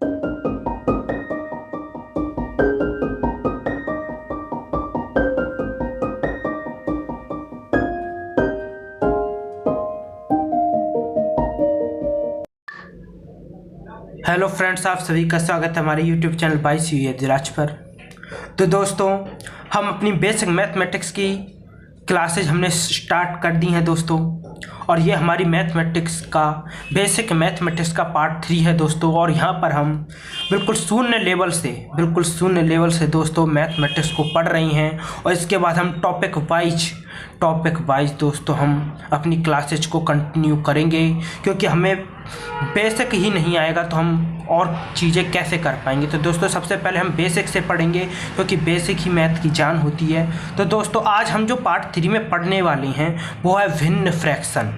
Hello friends, आप सभी का स्वागत है हमारे यूट्यूब चैनल बाईस धीराज पर। तो दोस्तों, हम अपनी बेसिक मैथमेटिक्स की क्लासेज हमने स्टार्ट कर दी हैं दोस्तों, और ये हमारी मैथमेटिक्स का बेसिक मैथमेटिक्स का पार्ट 3 है दोस्तों। और यहाँ पर हम बिल्कुल शून्य लेवल से दोस्तों मैथमेटिक्स को पढ़ रही हैं, और इसके बाद हम टॉपिक वाइज दोस्तों हम अपनी क्लासेज को कंटिन्यू करेंगे, क्योंकि हमें बेसिक ही नहीं आएगा तो हम और चीज़ें कैसे कर पाएंगे। तो दोस्तों, सबसे पहले हम बेसिक से पढ़ेंगे, क्योंकि बेसिक ही मैथ की जान होती है। तो दोस्तों, आज हम जो पार्ट 3 में पढ़ने वाले हैं वो है भिन्न फ्रैक्शन।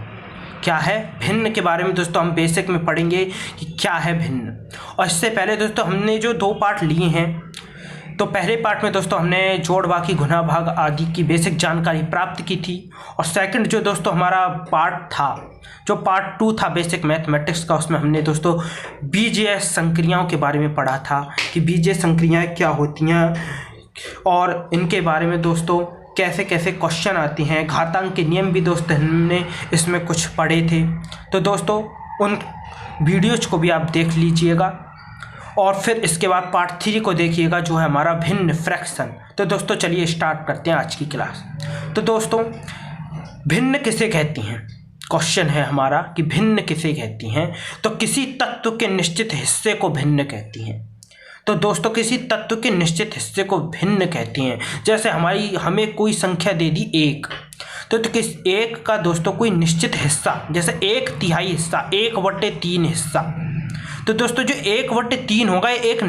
क्या है भिन्न के बारे में दोस्तों हम बेसिक में पढ़ेंगे कि क्या है भिन्न। और इससे पहले दोस्तों हमने जो 2 पार्ट लिए हैं, तो पहले पार्ट में दोस्तों हमने जोड़, बाकी, गुणा, भाग आदि की बेसिक जानकारी प्राप्त की थी। और सेकंड जो दोस्तों हमारा पार्ट था, जो पार्ट 2 था बेसिक मैथमेटिक्स का, उसमें हमने दोस्तों बीजीय संक्रियाओं के बारे में पढ़ा था कि बीजीय संक्रियाएं क्या होती हैं और इनके बारे में दोस्तों कैसे कैसे क्वेश्चन आते हैं। घातांक के नियम भी दोस्तों हमने इसमें कुछ पढ़े थे। तो दोस्तों, उन वीडियोज को भी आप देख लीजिएगा, और फिर इसके बाद पार्ट 3 को देखिएगा जो है हमारा भिन्न फ्रैक्शन। तो दोस्तों चलिए स्टार्ट करते हैं आज की क्लास। तो दोस्तों, भिन्न किसे कहती हैं, क्वेश्चन है हमारा कि भिन्न किसे कहती हैं। तो किसी तत्व के निश्चित हिस्से को भिन्न कहती हैं। तो दोस्तों, किसी तत्व के निश्चित हिस्से को भिन्न कहती हैं। जैसे हमें कोई संख्या दे दी 1, तो किस 1 का दोस्तों कोई निश्चित हिस्सा, जैसे 1/3 हिस्सा, 1/3 हिस्सा। तो दोस्तों जो 1/3 होगा एक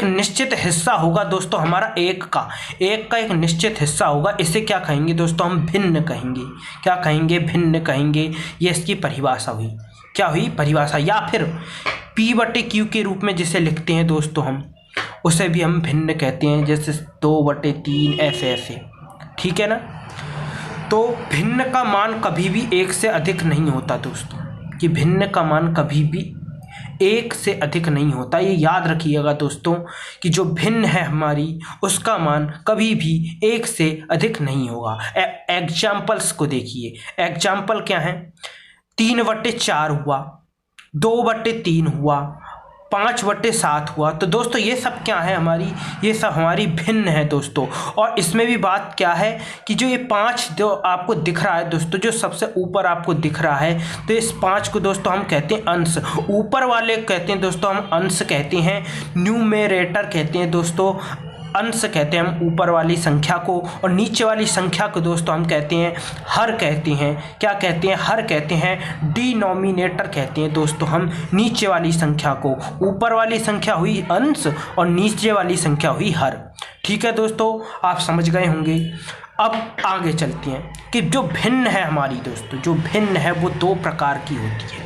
निश्चित हिस्सा होगा दोस्तों हमारा 1 का एक निश्चित हिस्सा होगा। इसे क्या कहेंगे दोस्तों, हम भिन्न कहेंगे। क्या कहेंगे, भिन्न कहेंगे। ये इसकी परिभाषा हुई। क्या हुई परिभाषा। या फिर P/Q के रूप में जिसे लिखते हैं दोस्तों हम, उसे भी हम भिन्न कहते हैं, जैसे 2/3 ऐसे। ठीक है ना। तो भिन्न का मान कभी भी 1 से अधिक नहीं होता दोस्तों, कि भिन्न का मान कभी भी 1 से अधिक नहीं होता। ये याद रखिएगा दोस्तों कि जो भिन्न है हमारी, उसका मान कभी भी 1 से अधिक नहीं होगा। एग्जाम्पल्स को देखिए। एग्जाम्पल क्या है, 3/4 हुआ, 2/3 हुआ, 5/7 हुआ। तो दोस्तों ये सब क्या है हमारी, ये सब हमारी भिन्न है दोस्तों। और इसमें भी बात क्या है कि जो ये 5 जो आपको दिख रहा है दोस्तों, जो सबसे ऊपर आपको दिख रहा है, तो इस 5 को दोस्तों हम कहते हैं अंश। ऊपर वाले कहते हैं दोस्तों हम अंश कहते हैं, न्यूमेरेटर कहते हैं दोस्तों, अंश कहते हैं हम ऊपर वाली संख्या को। और नीचे वाली संख्या को दोस्तों हम कहते हैं हर कहते हैं। क्या कहते हैं, हर कहते हैं। डिनोमिनेटर कहते हैं दोस्तों हम नीचे वाली संख्या को। ऊपर वाली संख्या हुई अंश और नीचे वाली संख्या हुई हर। ठीक है दोस्तों, आप समझ गए होंगे। अब आगे चलते हैं कि जो भिन्न है हमारी दोस्तों, जो भिन्न है वो 2 प्रकार की होती है।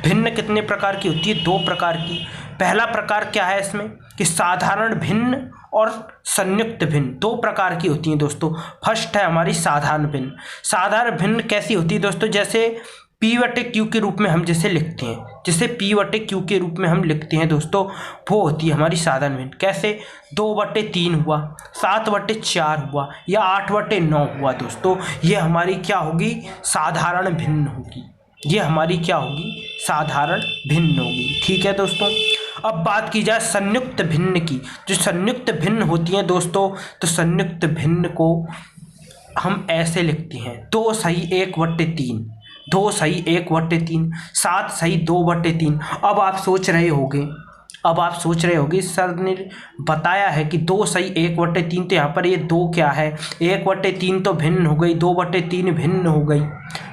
भिन्न कितने प्रकार की होती है, 2 प्रकार की। पहला प्रकार क्या है इसमें कि साधारण भिन्न और संयुक्त भिन्न, 2 प्रकार की होती हैं दोस्तों। फर्स्ट है हमारी साधारण भिन्न। साधारण भिन्न कैसी होती है दोस्तों, जैसे P/Q के रूप में हम जिसे लिखते हैं, जिसे P/Q के रूप में हम लिखते हैं दोस्तों, वो होती है हमारी साधारण भिन्न। कैसे, 2/3 हुआ, 7/4 हुआ, या 8/9 हुआ दोस्तों, ये हमारी क्या होगी, साधारण भिन्न होगी। ये हमारी क्या होगी, साधारण भिन्न होगी। ठीक है दोस्तों। अब बात की जाए संयुक्त भिन्न की। जो संयुक्त भिन्न होती हैं दोस्तों, तो संयुक्त भिन्न को हम ऐसे लिखते हैं, 2 सही 1/3, 2 सही 1/3, 7 सही 2/3। अब आप सोच रहे होगे सर ने बताया है कि 2 सही 1/3, तो यहाँ पर ये 2 क्या है, 1/3 तो भिन्न हो गई, 2/3 भिन्न हो गई,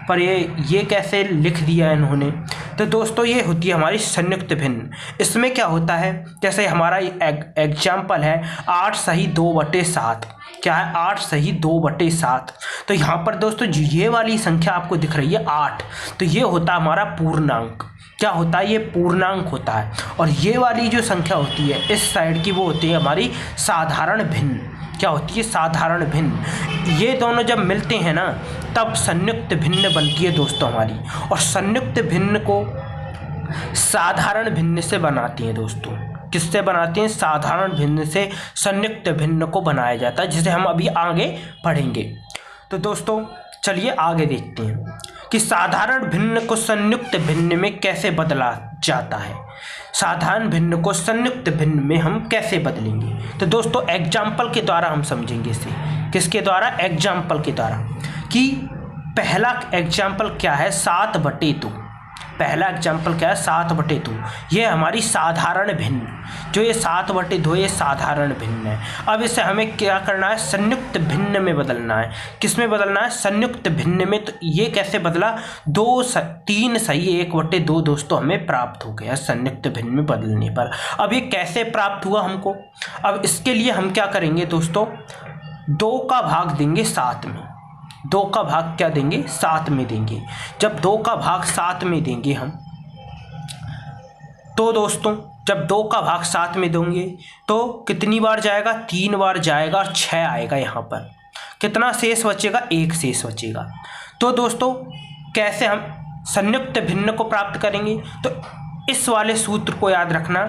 पर ये कैसे लिख दिया इन्होंने। तो दोस्तों ये होती है हमारी संयुक्त भिन्न। इसमें क्या होता है, जैसे हमारा एग्जाम्पल है 8 सही 2/7। क्या है, 8 सही 2/7। तो यहाँ पर दोस्तों ये वाली संख्या आपको दिख रही है 8, तो ये होता है हमारा पूर्णांक। क्या होता है, ये पूर्णांक होता है। और ये वाली जो संख्या होती है इस साइड की, वो होती है हमारी साधारण भिन्न। क्या होती है, साधारण भिन्न। ये दोनों जब मिलते हैं ना, तब संयुक्त भिन्न बनती है दोस्तों हमारी। और संयुक्त भिन्न को साधारण भिन्न से बनाती हैं दोस्तों। किससे बनाती हैं? साधारण भिन्न से संयुक्त भिन्न को बनाया जाता है, जिसे हम अभी आगे पढ़ेंगे। तो दोस्तों चलिए आगे देखते हैं कि साधारण भिन्न को संयुक्त भिन्न में कैसे बदला जाता है। साधारण भिन्न को संयुक्त भिन्न में हम कैसे बदलेंगे? तो दोस्तों एग्जाम्पल के द्वारा हम समझेंगे इसे। किसके द्वारा? एग्जाम्पल के द्वारा। कि पहला एग्जाम्पल क्या है? 7/2। पहला एग्जाम्पल क्या है? 7/2। ये हमारी साधारण भिन्न, जो ये 7/2 ये साधारण भिन्न है। अब इसे हमें क्या करना है? संयुक्त भिन्न में बदलना है। किस में बदलना है? संयुक्त भिन्न में। तो ये कैसे बदला? 3 सही 1/2 दोस्तों हमें प्राप्त हो गया संयुक्त भिन्न में बदलने पर। अब ये कैसे प्राप्त हुआ हमको? अब इसके लिए हम क्या करेंगे दोस्तों? 2 का भाग देंगे 7 में। 2 का भाग क्या देंगे? 7 में देंगे। जब 2 का भाग 7 में देंगे हम, तो दोस्तों जब 2 का भाग 7 में देंगे तो कितनी बार जाएगा? 3 बार जाएगा और 6 आएगा। यहाँ पर कितना शेष बचेगा? 1 शेष बचेगा। तो दोस्तों कैसे हम संयुक्त भिन्न को प्राप्त करेंगे? तो इस वाले सूत्र को याद रखना।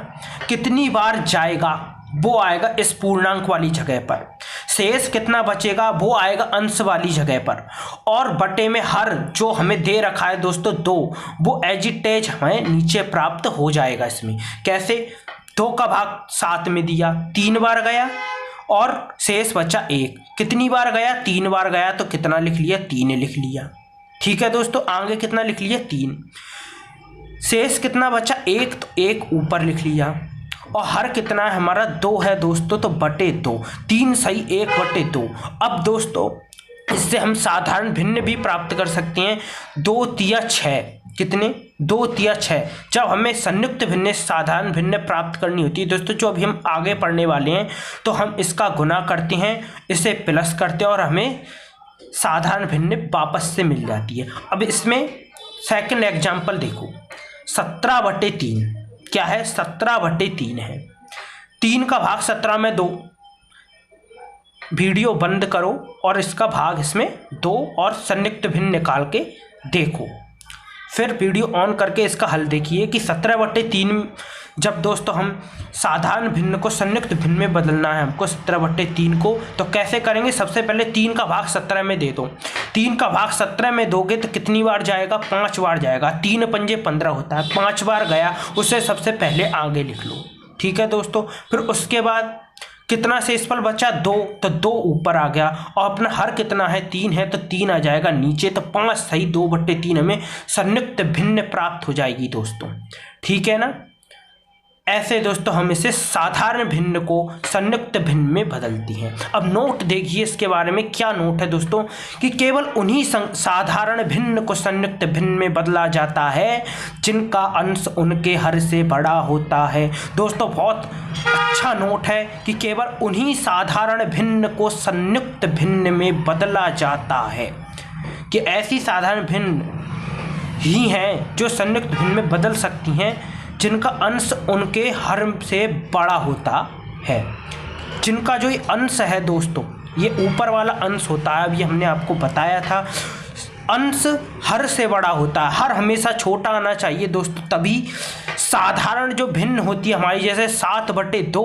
कितनी बार जाएगा वो आएगा इस पूर्णांक वाली जगह पर। शेष कितना बचेगा वो आएगा अंश वाली जगह पर। और बटे में हर जो हमें दे रखा है दोस्तों 2, वो एज इट इज हमें नीचे प्राप्त हो जाएगा। इसमें कैसे? 2 का भाग 7 में दिया, 3 बार गया और शेष बचा 1। कितनी बार गया? 3 बार गया। तो कितना लिख लिया? 3 लिख लिया। ठीक है दोस्तों, आगे कितना लिख लिया? 3। शेष कितना बचा? 1। तो 1 ऊपर लिख लिया। और हर कितना है हमारा? 2 है दोस्तों, तो बटे 2। 3 सही 1/2। अब दोस्तों इससे हम साधारण भिन्न भी प्राप्त कर सकते हैं। 2 तिया 6। कितने? 2 तिया 6। जब हमें संयुक्त भिन्न साधारण भिन्न प्राप्त करनी होती है दोस्तों, जो अभी हम आगे पढ़ने वाले हैं, तो हम इसका गुना करते हैं, इसे प्लस करते हैं और हमें साधारण भिन्न वापस से मिल जाती है। अब इसमें सेकंड एग्जाम्पल देखो। 17/3 क्या है? 17/3 है। 3 का भाग 17 में 2। वीडियो बंद करो और इसका भाग इसमें 2 और संयुक्त भिन्न निकाल के देखो। फिर वीडियो ऑन करके इसका हल देखिए कि 17/3 जब दोस्तों हम साधारण भिन्न को संयुक्त भिन्न में बदलना है हमको 17/3 को, तो कैसे करेंगे? सबसे पहले 3 का भाग 17 में दे दो। 3 का भाग 17 में दोगे तो कितनी बार जाएगा? 5 बार जाएगा। 3 पंजे 15 होता है। 5 बार गया, उसे सबसे पहले आगे लिख लो। ठीक है दोस्तों। फिर उसके बाद कितना शेषफल बचा? 2। तो 2 ऊपर आ गया और अपना हर कितना है? 3 है, तो 3 आ जाएगा नीचे। तो 5 सही 2/3 हमें संयुक्त भिन्न प्राप्त हो जाएगी दोस्तों। ठीक है ना? ऐसे दोस्तों हम इसे साधारण भिन्न को संयुक्त भिन्न में बदलती हैं। अब नोट देखिए इसके बारे में। क्या नोट है दोस्तों? कि केवल उन्हीं साधारण भिन्न को संयुक्त भिन्न में बदला जाता है जिनका अंश उनके हर से बड़ा होता है। दोस्तों बहुत अच्छा नोट है कि केवल उन्हीं साधारण भिन्न को संयुक्त भिन्न में बदला जाता है। कि ऐसी साधारण भिन्न ही हैं जो संयुक्त भिन्न में बदल सकती हैं जिनका अंश उनके हर से बड़ा होता है। जिनका जो ये अंश है दोस्तों, ये ऊपर वाला अंश होता है, अभी हमने आपको बताया था, अंश हर से बड़ा होता है। हर हमेशा छोटा आना चाहिए दोस्तों, तभी साधारण जो भिन्न होती है हमारी, जैसे 7/2, तो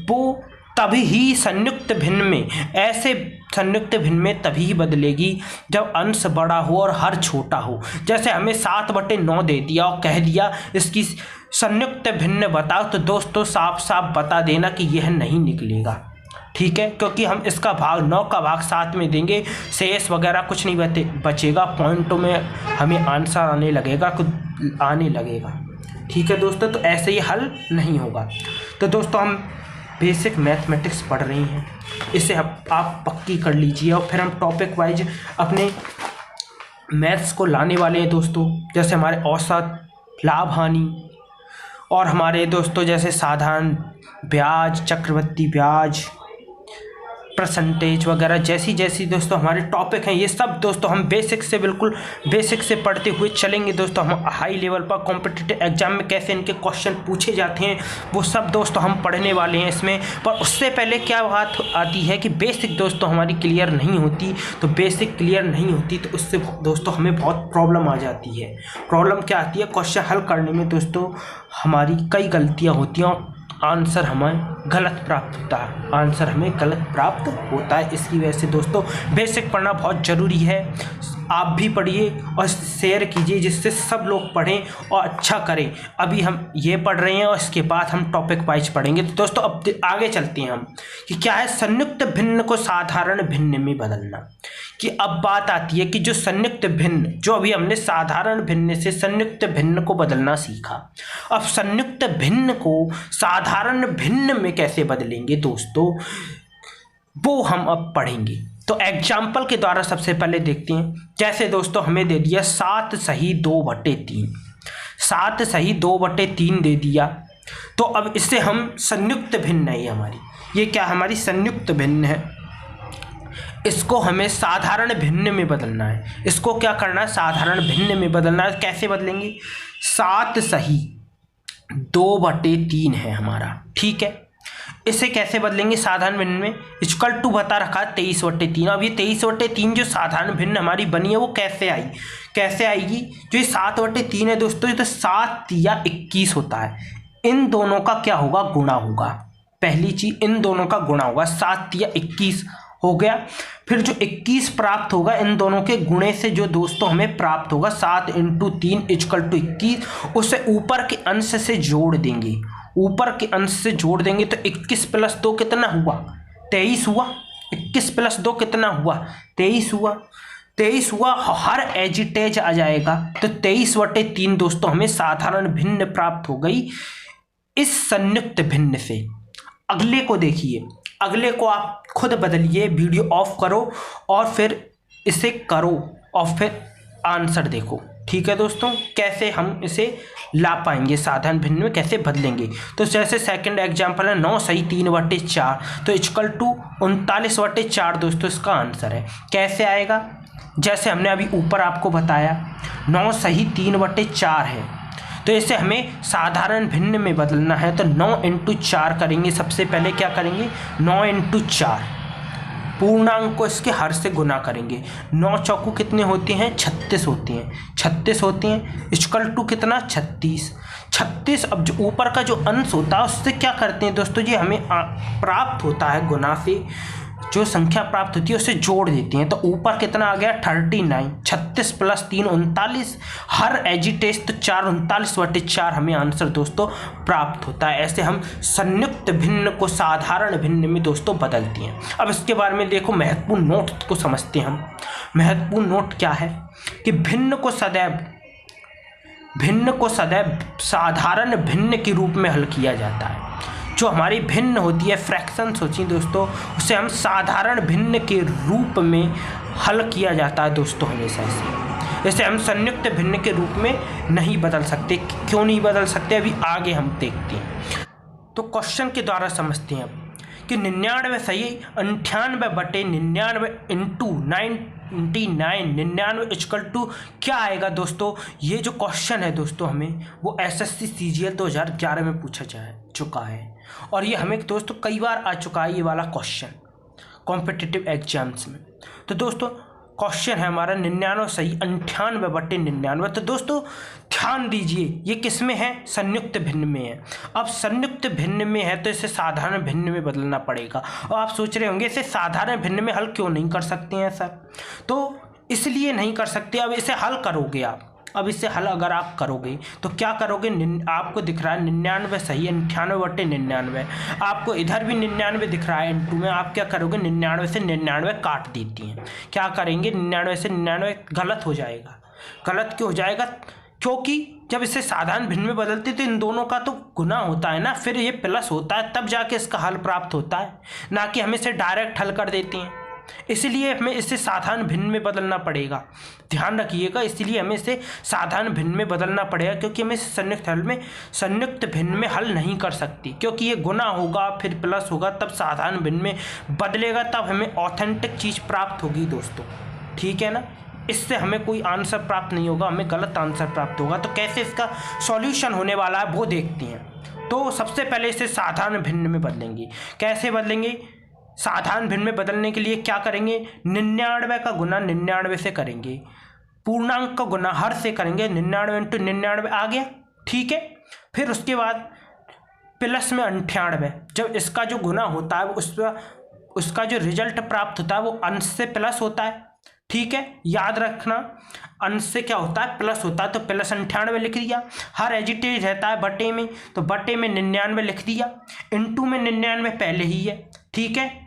वो तभी ही संयुक्त भिन्न में, ऐसे संयुक्त भिन्न में तभी बदलेगी जब अंश बड़ा हो और हर छोटा हो। जैसे हमें 7/9 दे दिया और कह दिया इसकी संयुक्त भिन्न बताओ, तो दोस्तों साफ साफ बता देना कि यह नहीं निकलेगा। ठीक है, क्योंकि हम इसका भाग 9 का भाग 7 में देंगे, शेष वगैरह कुछ नहीं बचेगा। पॉइंटों में हमें आंसर आने लगेगा, कुछ आने लगेगा। ठीक है दोस्तों, तो ऐसे ही हल नहीं होगा। तो दोस्तों हम बेसिक मैथमेटिक्स पढ़ रही हैं, इसे आप पक्की कर लीजिए और फिर हम टॉपिक वाइज अपने मैथ्स को लाने वाले हैं दोस्तों। जैसे हमारे औसत, लाभ हानि और हमारे दोस्तों जैसे साधारण ब्याज, चक्रवृद्धि ब्याज, परसेंटेज वगैरह जैसी जैसी दोस्तों हमारे टॉपिक हैं, ये सब दोस्तों हम बेसिक से बिल्कुल बेसिक से पढ़ते हुए चलेंगे दोस्तों। हम हाई लेवल पर कॉम्पिटिटिव एग्जाम में कैसे इनके क्वेश्चन पूछे जाते हैं वो सब दोस्तों हम पढ़ने वाले हैं इसमें। पर उससे पहले क्या बात आती है कि बेसिक दोस्तों हमारी क्लियर नहीं होती, तो बेसिक क्लियर नहीं होती तो उससे दोस्तों हमें बहुत प्रॉब्लम आ जाती है। प्रॉब्लम क्या आती है, क्वेश्चन हल करने में दोस्तों हमारी कई गलतियाँ होती हैं और आंसर हमें गलत प्राप्त होता है, आंसर हमें गलत प्राप्त होता है। इसकी वजह से दोस्तों बेसिक पढ़ना बहुत ज़रूरी है। आप भी पढ़िए और शेयर कीजिए जिससे सब लोग पढ़ें और अच्छा करें। अभी हम ये पढ़ रहे हैं और इसके बाद हम टॉपिक वाइज पढ़ेंगे। तो दोस्तों अब आगे चलते हैं हम कि क्या है संयुक्त भिन्न को साधारण भिन्न में बदलना। कि अब बात आती है कि जो संयुक्त भिन्न, जो अभी हमने साधारण भिन्न से संयुक्त भिन्न को बदलना सीखा, अब संयुक्त भिन्न को साधारण भिन्न में कैसे बदलेंगे दोस्तों, वो हम अब पढ़ेंगे। तो एग्जाम्पल के द्वारा सबसे पहले देखते हैं। जैसे दोस्तों हमें दे दिया 7 सही 2/3, 7 सही 2/3 दे दिया। तो अब इससे हम संयुक्त भिन्न है हमारी, ये क्या हमारी संयुक्त भिन्न है, इसको हमें साधारण भिन्न में बदलना है। इसको क्या करना है, साधारण भिन्न में बदलना है। कैसे बदलेंगे, 7 सही 2/3 है हमारा, ठीक है। इसे कैसे बदलेंगे साधारण भिन्न में, इक्वल टू बता रखा है 23/3। अब ये 23/3 जो साधारण भिन्न हमारी बनी है वो कैसे आई, कैसे आएगी, जो ये 7/3 है दोस्तों, ये तो 7 या 21 होता है, इन दोनों का क्या होगा, गुणा होगा। पहली चीज इन दोनों का गुणा होगा, 7 या 21 हो गया। फिर जो 21 प्राप्त होगा इन दोनों के गुणे से जो दोस्तों हमें प्राप्त होगा 7 × 3 = 21, उसे ऊपर के अंश से जोड़ देंगे, ऊपर के अंश से जोड़ देंगे तो 21 + 2 कितना हुआ, 23 हुआ। 21 + 2 कितना हुआ, 23 हुआ। 23 हुआ, हर एजिटेज आ जाएगा तो 23/3 दोस्तों हमें साधारण भिन्न प्राप्त हो गई इस संयुक्त भिन्न से। अगले को देखिए, अगले को आप खुद बदलिए, वीडियो ऑफ करो और फिर इसे करो और फिर आंसर देखो, ठीक है दोस्तों। कैसे हम इसे ला पाएंगे, साधारण भिन्न में कैसे बदलेंगे। तो जैसे सेकंड एग्जांपल है 9 सही 3/4, तो इक्वल टू 39/4 दोस्तों इसका आंसर है। कैसे आएगा, जैसे हमने अभी ऊपर आपको बताया 9 सही 3/4 है, तो इसे हमें साधारण भिन्न में बदलना है। तो 9 × 4 करेंगे, सबसे पहले क्या करेंगे, 9 × 4 पूर्णांक को इसके हर से गुना करेंगे। 9 चौको कितने होते हैं, 36 होते हैं, 36 होते हैं, इक्वल टू कितना 36। अब जो ऊपर का जो अंश होता है उससे क्या करते हैं दोस्तों, ये हमें प्राप्त होता है गुना से, जो संख्या प्राप्त होती है उससे जोड़ देते हैं। तो ऊपर कितना आ गया 39, 36 + 3 39, हर एजिटेज तो 4 39/4 हमें आंसर दोस्तों प्राप्त होता है। ऐसे हम संयुक्त भिन्न को साधारण भिन्न में दोस्तों बदलते हैं। अब इसके बारे में देखो, महत्वपूर्ण नोट को समझते हैं हम। महत्वपूर्ण नोट क्या है कि भिन्न को सदैव साधारण भिन्न के रूप में हल किया जाता है। जो हमारी भिन्न होती है, फ्रैक्शंस होती हैं दोस्तों, उसे हम साधारण भिन्न के रूप में हल किया जाता है दोस्तों हमेशा से। इसे हम संयुक्त भिन्न के रूप में नहीं बदल सकते। क्यों नहीं बदल सकते, अभी आगे हम देखते हैं। तो क्वेश्चन के द्वारा समझते हैं कि 99 सही 98/99 × 99 इक्वल टू क्या आएगा दोस्तों। ये जो क्वेश्चन है दोस्तों हमें वो SSC CGL 2011 में पूछा जा चुका है और ये हमें दोस्तों कई बार आ चुका है ये वाला क्वेश्चन कॉम्पिटिटिव एग्जाम्स में। तो दोस्तों क्वेश्चन है हमारा 99 सही 98/99। तो दोस्तों ध्यान दीजिए ये किस में है, संयुक्त भिन्न में है। अब संयुक्त भिन्न में है तो इसे साधारण भिन्न में बदलना पड़ेगा। और आप सोच रहे होंगे इसे साधारण भिन्न में हल क्यों नहीं कर सकते हैं सर, तो इसलिए नहीं कर सकते। अब इसे हल करोगे आप, अब इसे हल अगर आप करोगे तो क्या करोगे, आपको दिख रहा है 99 सही 98/99, आपको इधर भी 99 दिख रहा है इंटू में, आप क्या करोगे 99 से 99 काट देती हैं। क्या करेंगे 99 से 99 गलत हो जाएगा। गलत क्यों हो जाएगा, क्योंकि जब इसे साधारण भिन्न में बदलते तो इन दोनों का तो गुना होता है ना, फिर ये प्लस होता है, तब जाके इसका हल प्राप्त होता है, ना कि हम इसे डायरेक्ट हल कर देते हैं। इसलिए हमें इसे साधारण भिन्न में बदलना पड़ेगा। ध्यान रखिएगा, इसलिए हमें इसे साधारण भिन्न में बदलना पड़ेगा, क्योंकि हमें संयुक्त भिन्न में हल नहीं कर सकती, क्योंकि ये गुना होगा फिर प्लस होगा तब साधारण भिन्न में बदलेगा, तब हमें ऑथेंटिक चीज़ प्राप्त होगी दोस्तों। ठीक है ना, इससे हमें कोई आंसर प्राप्त नहीं होगा, हमें गलत आंसर प्राप्त होगा। तो कैसे इसका सॉल्यूशन होने वाला है वो देखते हैं। तो सबसे पहले इसे साधारण भिन्न में बदलेंगे। कैसे बदलेंगे? साधारण भिन्न में बदलने के लिए क्या करेंगे? 99 का गुना 99 से करेंगे, पूर्णांक का गुना हर से करेंगे। 99 इंटू 99 आ गया, ठीक है। फिर उसके बाद प्लस में 98, जब इसका जो गुना होता है उसका जो रिजल्ट प्राप्त होता है वो अंश से प्लस होता है, ठीक है। याद रखना, अंश से क्या होता है? प्लस होता है। तो प्लस 98 लिख दिया। हर एजिटेज रहता है बटे में, तो बटे में 99 लिख दिया। इंटू में 99 पहले ही है, ठीक है,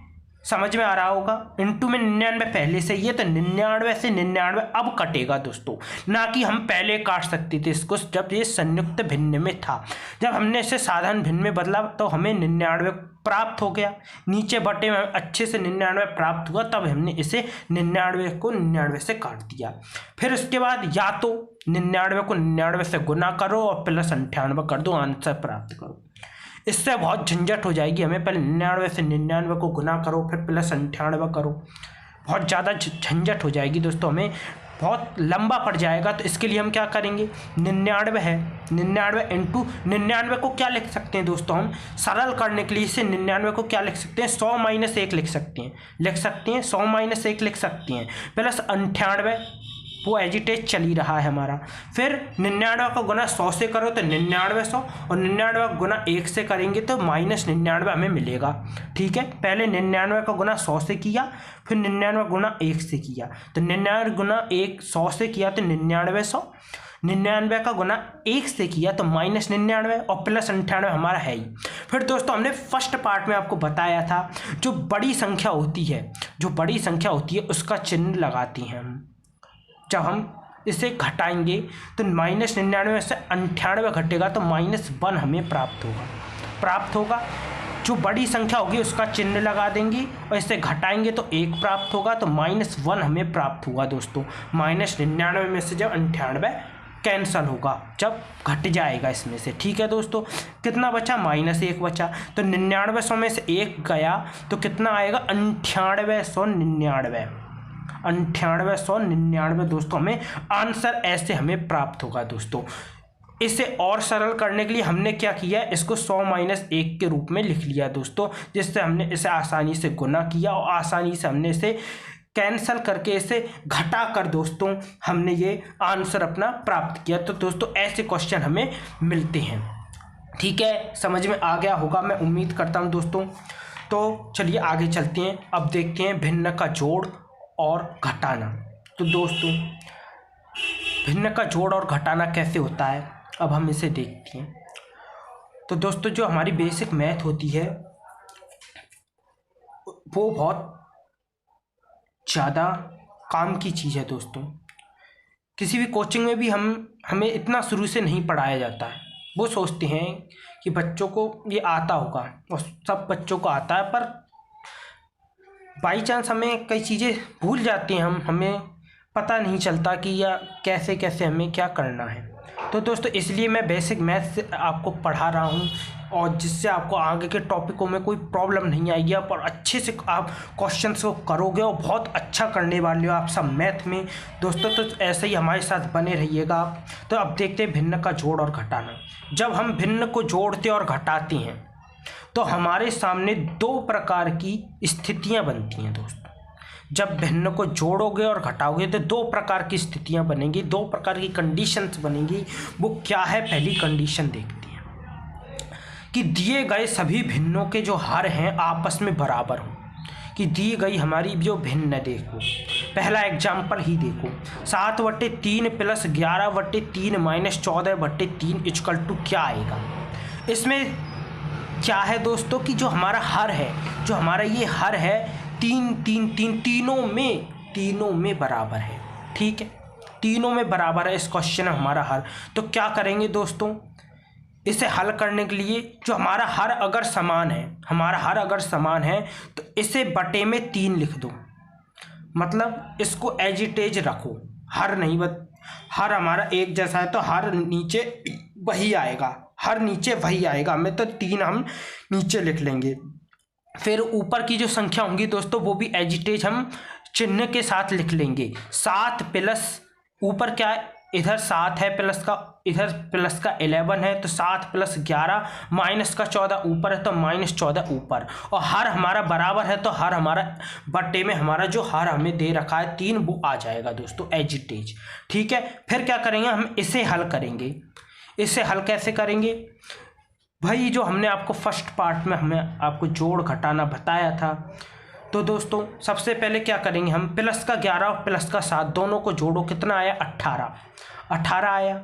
समझ में आ रहा होगा। इंटू में 99 पहले से ही है, तो 99 से 99 अब कटेगा दोस्तों, ना कि हम पहले काट सकते थे इसको जब ये संयुक्त भिन्न में था। जब हमने इसे साधारण भिन्न में बदला तो हमें 99 प्राप्त हो गया, नीचे बटे में अच्छे से 99 प्राप्त हुआ, तब हमने इसे 99 को 99 से काट दिया। फिर उसके बाद या तो 99 को 99 से गुना करो और प्लस 98 कर दो, आंसर प्राप्त करो। इससे बहुत झंझट हो जाएगी, हमें पहले 99 से 99 को गुना करो फिर प्लस 98 करो, बहुत ज़्यादा झंझट हो जाएगी दोस्तों, हमें बहुत लंबा पड़ जाएगा। तो इसके लिए हम क्या करेंगे? 99 है, 99 इंटू 99 को क्या लिख सकते हैं दोस्तों? हम सरल करने के लिए इसे 99 को क्या लिख सकते हैं? 100 माइनस 1 लिख सकते हैं, 100 माइनस 1 लिख सकते हैं, प्लस 98 वो एजिटेज चल ही रहा है हमारा। फिर 99 का गुना 100 से करो तो 99 100, और 99 का गुना 1 से करेंगे तो माइनस 99 हमें मिलेगा, ठीक है। पहले 99 का गुना 100 से किया, फिर 99 गुना 1 से किया, तो 99 गुना 1 100 से किया तो 99 100, 99 का गुना 1 से किया तो माइनस 99 और प्लस 98 हमारा है ही। फिर दोस्तों हमने फर्स्ट पार्ट में आपको बताया था, जो बड़ी संख्या होती है उसका चिन्ह लगाते हैं हम। जब हम इसे घटाएंगे तो माइनस 99 से 98 घटेगा तो -1 हमें प्राप्त होगा। जो बड़ी संख्या होगी उसका चिन्ह लगा देंगे और इसे घटाएंगे तो 1 प्राप्त होगा, तो -1 हमें प्राप्त हुआ दोस्तों। -99 में से जब 98 कैंसल होगा, जब घट जाएगा इसमें से, ठीक है दोस्तों। कितना बचा? -1 बचा। तो 9900 में से 1 गया तो कितना आएगा? 9899। 9899 दोस्तों हमें आंसर ऐसे हमें प्राप्त होगा दोस्तों। इसे और सरल करने के लिए हमने क्या किया? इसको 100 माइनस 1 के रूप में लिख लिया दोस्तों, जिससे हमने इसे आसानी से गुना किया और आसानी से हमने इसे कैंसल करके इसे घटा कर दोस्तों हमने ये आंसर अपना प्राप्त किया। तो दोस्तों ऐसे क्वेश्चन हमें मिलते हैं, ठीक है। समझ में आ गया होगा मैं उम्मीद करता हूँ दोस्तों। तो चलिए आगे चलते हैं, अब देखते हैं भिन्न का जोड़ और घटाना। तो दोस्तों भिन्न का जोड़ और घटाना कैसे होता है अब हम इसे देखते हैं। तो दोस्तों जो हमारी बेसिक मैथ होती है वो बहुत ज़्यादा काम की चीज़ है दोस्तों। किसी भी कोचिंग में भी हमें इतना शुरू से नहीं पढ़ाया जाता है। वो सोचते हैं कि बच्चों को ये आता होगा, और सब बच्चों को आता है, पर बाई चांस हमें कई चीज़ें भूल जाते हैं, हमें पता नहीं चलता कि या कैसे कैसे हमें क्या करना है। तो दोस्तों इसलिए मैं बेसिक मैथ्स आपको पढ़ा रहा हूँ, और जिससे आपको आगे के टॉपिकों में कोई प्रॉब्लम नहीं आएगी। आप और अच्छे से आप क्वेश्चंस को करोगे और बहुत अच्छा करने वाले हो आप सब मैथ में दोस्तों। तो ऐसे ही हमारे साथ बने रहिएगा आप। तो अब देखते हैं भिन्न का जोड़ और घटाना। जब हम भिन्न को जोड़ते और घटाते हैं तो हमारे सामने 2 प्रकार की स्थितियाँ बनती हैं दोस्तों। जब भिन्न को जोड़ोगे और घटाओगे तो 2 प्रकार की स्थितियाँ बनेंगी, 2 प्रकार की कंडीशंस बनेंगी। वो क्या है? पहली कंडीशन देखते हैं कि दिए गए सभी भिन्नों के जो हर हैं आपस में बराबर हों। कि दी गई हमारी जो भिन्न, देखो पहला एग्जाम्पल ही देखो, 7/3 प्लस 11/3 माइनस 14/3 इक्वल टू क्या आएगा? इसमें क्या है दोस्तों कि जो हमारा हर है, जो हमारा ये हर है 3 3 3 तीनों में बराबर है, ठीक है, तीनों में बराबर है इस क्वेश्चन में हमारा हर। तो क्या करेंगे दोस्तों, इसे हल करने के लिए जो हमारा हर अगर समान है तो इसे बटे में 3 लिख दो। मतलब इसको एज इट इज रखो, हर नहीं हर हमारा एक जैसा है तो हर नीचे वही आएगा, हर नीचे वही आएगा। मैं तो 3 हम नीचे लिख लेंगे। फिर ऊपर की जो संख्या होंगी दोस्तों वो भी एज इट इज हम चिन्ह के साथ लिख लेंगे। 7 प्लस ऊपर क्या है, इधर 7 है प्लस का, इधर प्लस का 11 है, तो 7 प्लस 11 माइनस का 14 ऊपर है तो -14 ऊपर, और हर हमारा बराबर है तो हर हमारा बट्टे में हमारा जो हर हमें दे रखा है 3 वो आ जाएगा दोस्तों एज इट इज। ठीक है, फिर क्या करेंगे हम इसे हल करेंगे। इसे हल कैसे करेंगे भाई, जो हमने आपको फर्स्ट पार्ट में हमें आपको जोड़ घटाना बताया था, तो दोस्तों सबसे पहले क्या करेंगे हम, प्लस का 11 और प्लस का 7 दोनों को जोड़ो, कितना आया 18 आया।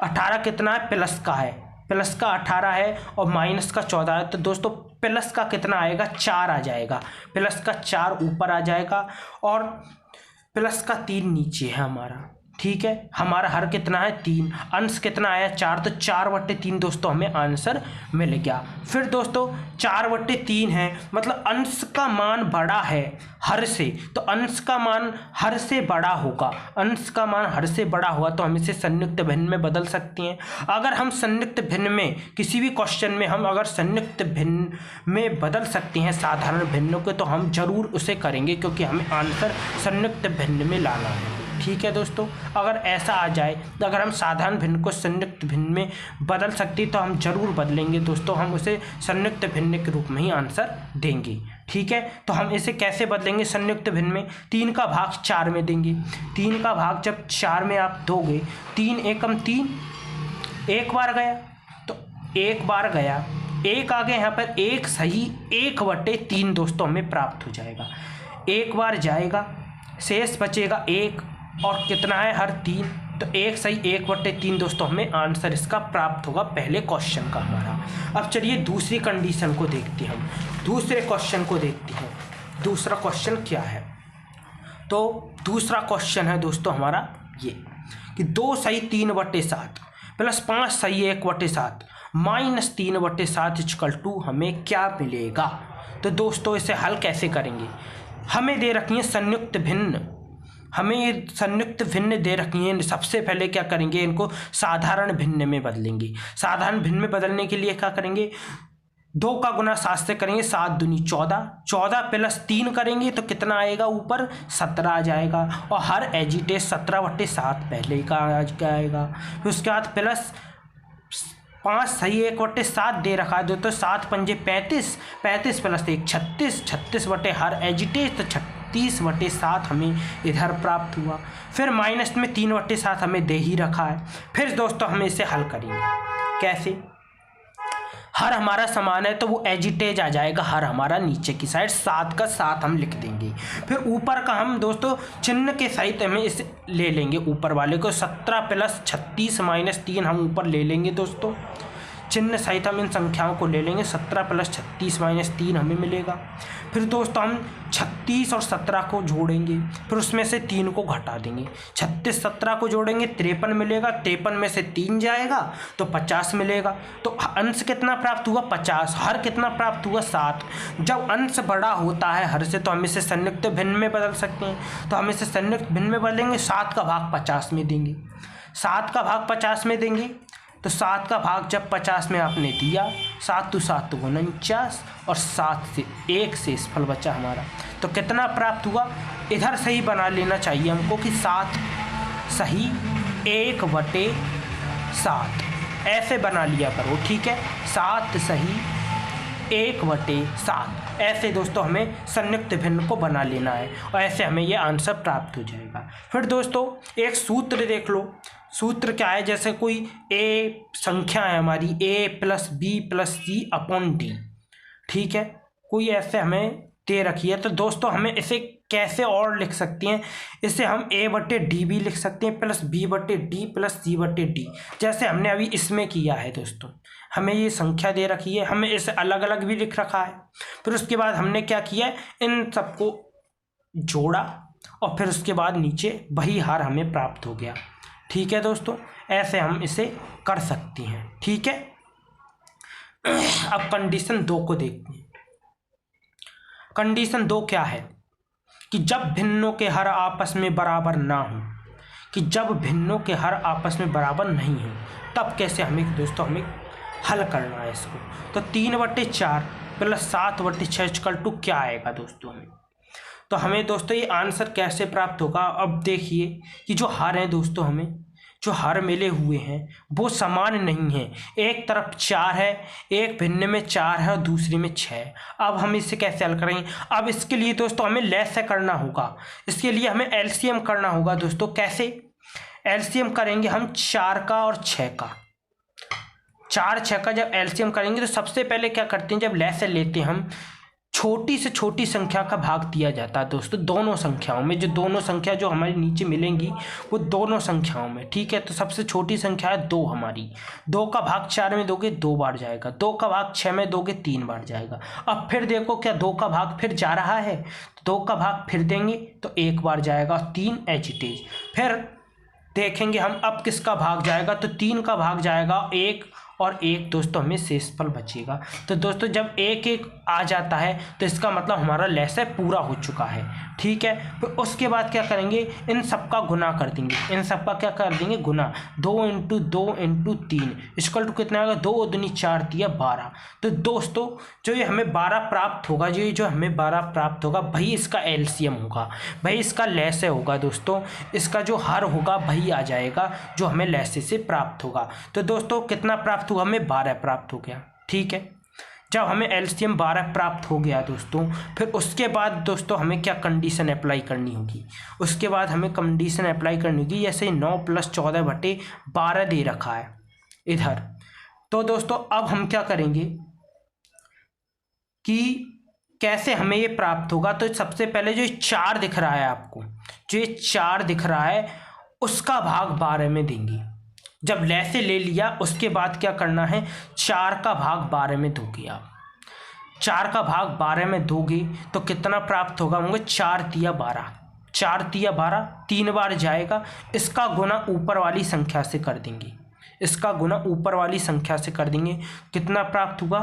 18 कितना है, प्लस का है, प्लस का 18 है और माइनस का 14 है, तो दोस्तों प्लस का कितना आएगा 4 आ जाएगा, प्लस का 4 ऊपर आ जाएगा और प्लस का 3 नीचे है हमारा। ठीक है, हमारा हर कितना है 3, अंश कितना आया 4, तो 4/3 दोस्तों हमें आंसर मिल गया। फिर दोस्तों 4/3 है, मतलब अंश का मान बड़ा है हर से, तो अंश का मान हर से बड़ा होगा, अंश का मान हर से बड़ा हुआ तो हम इसे संयुक्त भिन्न में बदल सकते हैं। अगर हम संयुक्त भिन्न में किसी भी क्वेश्चन में हम अगर संयुक्त भिन्न में बदल सकते हैं साधारण भिन्नों के, तो हम जरूर उसे करेंगे, क्योंकि हमें आंसर संयुक्त भिन्न में लाना है। ठीक है दोस्तों, अगर ऐसा आ जाए, अगर हम साधारण भिन्न को संयुक्त भिन्न में बदल सकते तो हम जरूर बदलेंगे दोस्तों, हम उसे संयुक्त भिन्न के रूप में ही आंसर देंगे। ठीक है, तो हम इसे कैसे बदलेंगे संयुक्त भिन्न में, 3 का भाग 4 में देंगे। 3 का भाग जब 4 में आप दोगे, 3 एकम 3, एक बार गया तो एक बार गया, एक आगे यहाँ पर एक सही 1/3 दोस्तों हमें प्राप्त हो जाएगा, एक बार जाएगा, शेष बचेगा 1 और कितना है हर 3, तो एक सही 1/3 दोस्तों हमें आंसर इसका प्राप्त होगा पहले क्वेश्चन का हमारा। अब चलिए दूसरी कंडीशन को देखते हैं, हम दूसरे क्वेश्चन को देखते हैं। दूसरा क्वेश्चन क्या है, तो दूसरा क्वेश्चन है दोस्तों हमारा ये कि 2 सही 3/7 प्लस 5 सही 1/7 माइनस 3/7 इक्वल टू हमें क्या मिलेगा। तो दोस्तों इसे हल कैसे करेंगे, हमें दे रखी है संयुक्त भिन्न, हमें ये संयुक्त भिन्न दे रखी है। सबसे पहले क्या करेंगे, इनको साधारण भिन्न में बदलेंगे। साधारण भिन्न में बदलने के लिए क्या करेंगे, 2 का गुना 7 से करेंगे, 7 दूनी 14, 14 प्लस 3 करेंगे तो कितना आएगा ऊपर 17 आ जाएगा, और हर एज इट इज 17/7 पहले का आएगा। फिर उसके बाद प्लस 5 सही 1/7 दे रखा है, तो 7 पंजे 35, 35 प्लस 1 36, 36 बटे हर एज इट इज, तो 36/7 हमें इधर प्राप्त हुआ। फिर माइनस में 3/7 हमें दे ही रखा है। फिर दोस्तों हम इसे हल करेंगे कैसे, हर हमारा समान है तो वो एज इट इज आ जाएगा, हर हमारा नीचे की साइड 7 का 7 हम लिख देंगे। फिर ऊपर का हम दोस्तों चिन्ह के सहित हमें इसे ले लेंगे, ऊपर वाले को 17 प्लस 36 माइनस 3 हम ऊपर ले लेंगे दोस्तों, चिन्ह सहित हम इन संख्याओं को ले लेंगे। 17 प्लस 36 माइनस 3 हमें मिलेगा। फिर दोस्तों हम 36 और 17 को जोड़ेंगे, फिर उसमें से 3 को घटा देंगे। 36 17 को जोड़ेंगे 53 मिलेगा, 53 में से 3 जाएगा तो 50 मिलेगा। तो अंश कितना प्राप्त हुआ 50, हर कितना प्राप्त हुआ 7। जब अंश बड़ा होता है हर से तो हम इसे संयुक्त भिन्न में बदल सकते हैं, तो हम इसे संयुक्त भिन्न में बदलेंगे। 7 का भाग 50 में देंगे, 7 का भाग 50 में देंगे, तो 7 का भाग जब 50 में आपने दिया, 7 तो 7 तो 49 और 7 से 1 शेष फल बचा हमारा, तो कितना प्राप्त हुआ। इधर सही बना लेना चाहिए हमको कि 7 सही 1/7 ऐसे बना लिया करो, ठीक है। 7 सही 1/7 ऐसे दोस्तों हमें संयुक्त भिन्न को बना लेना है, और ऐसे हमें ये आंसर प्राप्त हो जाएगा। फिर दोस्तों एक सूत्र देख लो, सूत्र क्या है, जैसे कोई ए संख्या है हमारी a plus B plus C upon D, ठीक है, कोई ऐसे हमें दे रखी है, तो दोस्तों हमें इसे कैसे और लिख सकते हैं, इसे हम a/d भी लिख सकते हैं प्लस b/d प्लस c/d, जैसे हमने अभी इसमें किया है दोस्तों। हमें ये संख्या दे रखी है, हमें इसे अलग अलग भी लिख रखा है। फिर उसके बाद हमने क्या किया, इन सबको जोड़ा और फिर उसके बाद नीचे वही हार हमें प्राप्त हो गया, ठीक है दोस्तों। ऐसे हम इसे कर सकते हैं, ठीक है। अब कंडीशन 2 को देखते हैं। कंडीशन 2 क्या है कि जब भिन्नों के हर आपस में बराबर ना हो, कि जब भिन्नों के हर आपस में बराबर नहीं हो तब कैसे हमें दोस्तों हमें हल करना है इसको। तो 3/4 प्लस 7/6 इक्वल टू क्या आएगा दोस्तों हमें। तो हमें दोस्तों ये आंसर कैसे प्राप्त होगा। अब देखिए कि जो हर हैं दोस्तों, हमें जो हर मिले हुए हैं वो समान नहीं है। एक तरफ 4 है, एक भिन्न में 4 है और दूसरी में 6 है। अब हम इसे कैसे हल करेंगे। अब इसके लिए दोस्तों हमें लेसे करना होगा, इसके लिए हमें एलसीएम करना होगा दोस्तों। कैसे एलसीएम करेंगे हम 4 का और 6 का। 4 6 का जब एलसीएम करेंगे तो सबसे पहले क्या करते हैं, जब लेसे लेते हैं हम छोटी से छोटी संख्या का भाग दिया जाता है दोस्तों दोनों संख्याओं में। जो दोनों संख्या जो हमारी नीचे मिलेंगी वो दोनों संख्याओं में, ठीक है। तो सबसे छोटी संख्या है 2 हमारी। 2 का भाग 4 में दोगे 2 बार जाएगा, 2 का भाग 6 में दोगे 3 बार जाएगा। अब फिर देखो क्या 2 का भाग फिर जा रहा है, तो 2 का भाग फिर देंगे तो 1 बार जाएगा, 3 एज इट इज। फिर देखेंगे हम अब किसका भाग जाएगा, तो 3 का भाग जाएगा 1 और 1 दोस्तों हमें शेषफल बचेगा। तो दोस्तों जब 1 1 आ जाता है तो इसका मतलब हमारा लेसे पूरा हो चुका है, ठीक है। फिर उसके बाद क्या करेंगे, इन सब का गुना कर देंगे, इन सब का क्या कर देंगे गुना। 2 × 2 × 3 इक्वल टू कितना आएगा, 2 दूनी 4 तिया 12। तो दोस्तों जो ये हमें 12 प्राप्त होगा, जो हमें 12 प्राप्त होगा भाई इसका एलसीएम होगा, भाई इसका लेसे होगा दोस्तों। इसका जो हर होगा वही आ जाएगा जो हमें लेसे से प्राप्त होगा। तो दोस्तों कितना प्राप्त हुआ, हमें 12 प्राप्त हो गया, ठीक है। जब हमें एलसीएम 12 प्राप्त हो गया दोस्तों, फिर उसके बाद दोस्तों हमें क्या कंडीशन अप्लाई करनी होगी। उसके बाद हमें कंडीशन अप्लाई करनी होगी, जैसे 9 + 14/12 दे रखा है इधर। तो दोस्तों अब हम क्या करेंगे कि कैसे हमें ये प्राप्त होगा। तो सबसे पहले जो 4 दिख रहा है आपको, जो ये 4 दिख रहा है उसका भाग 12 में देंगे। जब लेसे ले लिया उसके बाद क्या करना है, 4 का भाग 12 में दोगे आप। 4 का भाग 12 में दोगे तो कितना प्राप्त होगा, होंगे 4 तिया 12, 4 तिया 12 3 बार जाएगा। इसका गुना ऊपर वाली संख्या से कर देंगे, इसका गुना ऊपर वाली संख्या से कर देंगे। कितना प्राप्त हुआ,